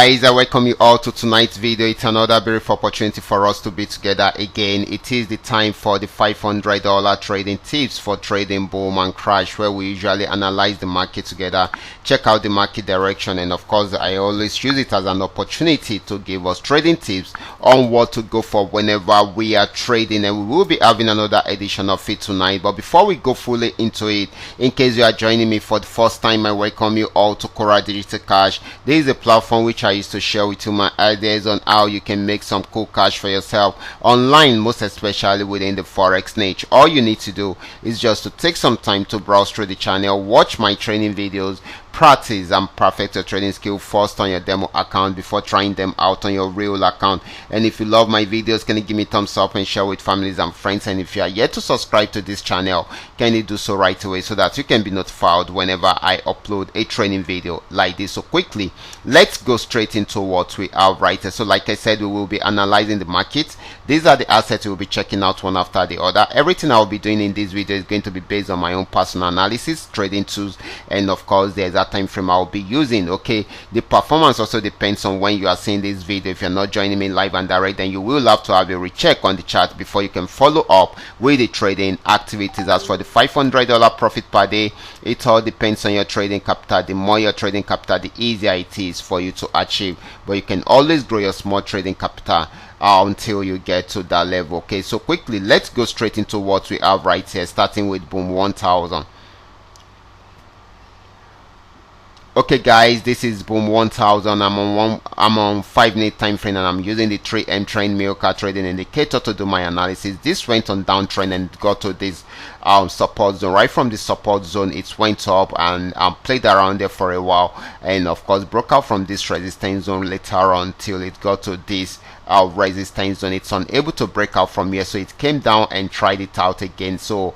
Guys, I welcome you all to tonight's video. It's another beautiful opportunity for us to be together again. It is the time for the $500 trading tips for trading boom and crash, where we usually analyze the market together, check out the market direction, and of course I always use it as an opportunity to give us trading tips on what to go for whenever we are trading. And we will be having another edition of it tonight. But before we go fully into it, in case you are joining me for the first time, I welcome you all to Qora Digital Cash. This is a platform which I used to share with you my ideas on how you can make some cool cash for yourself online, most especially within the forex niche. All you need to do is just to take some time to browse through the channel, watch my training videos, practice and perfect your trading skill first on your demo account before trying them out on your real account. And if you love my videos, can you give me a thumbs up and share with families and friends? And if you are yet to subscribe to this channel, can you do so right away so that you can be notified whenever I upload a training video like this? So quickly, let's go straight into what we have right here. So like I said, we will be analyzing the market. These are the assets we will be checking out one after the other. Everything I will be doing in this video is going to be based on my own personal analysis, trading tools, and of course there's a time frame I'll be using. Okay, the performance also depends on when you are seeing this video. If you're not joining me live and direct, then you will have to have a recheck on the chart before you can follow up with the trading activities. As for the $500 profit per day, it all depends on your trading capital. The more your trading capital, the easier it is for you to achieve, but you can always grow your small trading capital until you get to that level. Okay, so quickly, let's go straight into what we have right here, starting with boom 1000. Okay guys, this is boom 1000. I'm on 5-minute time frame, and I'm using the 3M trend Milka trading indicator to do my analysis. This went on downtrend and got to this support zone. Right from the support zone, it went up and played around there for a while, and of course broke out from this resistance zone later on till it got to this resistance zone. It's unable to break out from here, so it came down and tried it out again. So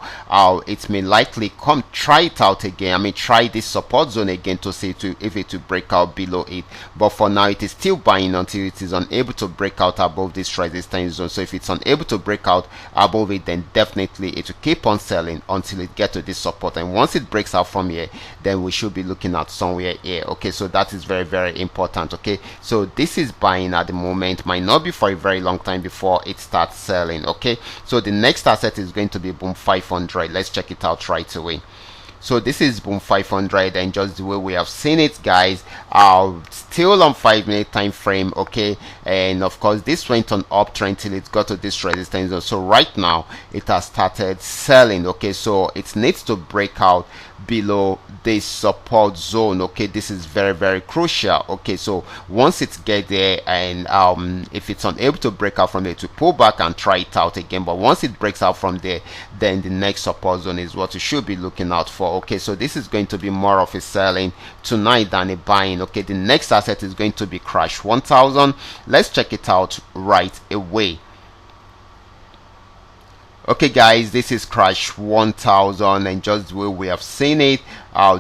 it may likely come try it out again. I mean, try this support zone again to see if it will break out below it. But for now, it is still buying until it is unable to break out above this resistance zone. So if it's unable to break out above it, then definitely it will keep on selling until it gets to this support. And once it breaks out from here, then we should be looking at somewhere here. Okay, so that is very, very important. Okay, so this is buying at the moment, might not be for a very long time before it starts selling. Okay, so the next asset is going to be boom 500. Let's check it out right away. So this is boom 500, and just the way we have seen it, guys, still on 5-minute time frame. Okay, and of course this went on uptrend till it got to this resistance zone. So right now it has started selling. Okay, so it needs to break out below this support zone. Okay, this is very, very crucial. Okay, so once it gets there, and if it's unable to break out from there, to pull back and try it out again. But once it breaks out from there, then the next support zone is what you should be looking out for. Okay, so this is going to be more of a selling tonight than a buying. Okay, the next asset is going to be crash 1000. Let's check it out right away. Okay guys, this is crash 1000, and just the way we have seen it,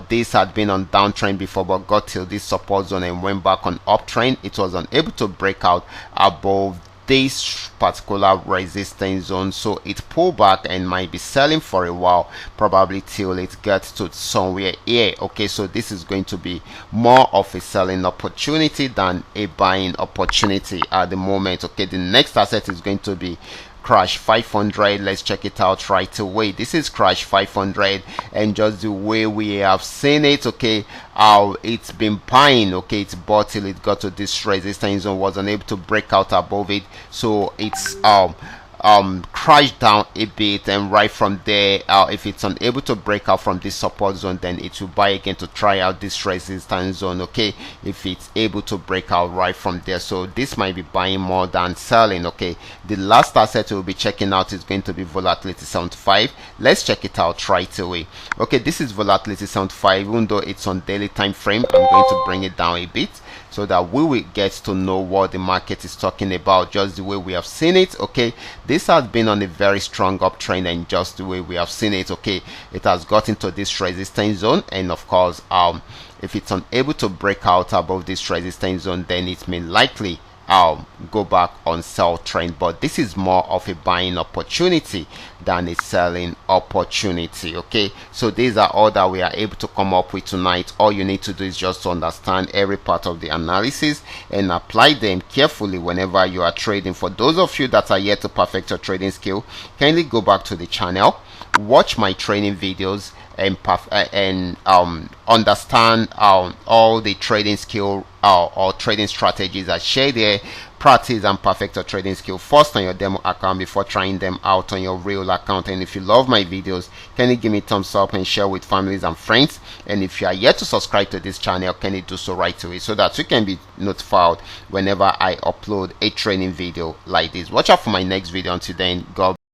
this had been on downtrend before but got till this support zone and went back on uptrend. It was unable to break out above this particular resistance zone, so it pulled back and might be selling for a while, probably till it gets to somewhere here. Okay, so this is going to be more of a selling opportunity than a buying opportunity at the moment. Okay, the next asset is going to be crash 500. Let's check it out right away. This is crash 500, and just the way we have seen it, okay, it's been buying. Okay, it's bought till it got to this resistance zone, was unable to break out above it, so it's crashed down a bit, and right from there, if it's unable to break out from this support zone, then it will buy again to try out this resistance zone. Okay, if it's able to break out right from there, so this might be buying more than selling. Okay, the last asset we'll be checking out is going to be volatility 75. Let's check it out right away. Okay, this is volatility 75. Even though it's on daily time frame, I'm going to bring it down a bit so that we will get to know what the market is talking about, just the way we have seen it. Okay, this has been on a very strong uptrend, and just the way we have seen it, okay, it has got into this resistance zone, and of course if it's unable to break out above this resistance zone, then it may likely go back on sell trend. But this is more of a buying opportunity than a selling opportunity. Okay, so these are all that we are able to come up with tonight. All you need to do is just to understand every part of the analysis and apply them carefully whenever you are trading. For those of you that are yet to perfect your trading skill, kindly go back to the channel, watch my training videos, and understand all the trading skill or trading strategies I share there. Practice and perfect your trading skill first on your demo account before trying them out on your real account. And if you love my videos, can you give me a thumbs up and share with families and friends? And if you are yet to subscribe to this channel, can you do so right away so that you can be notified whenever I upload a training video like this? Watch out for my next video. Until then, God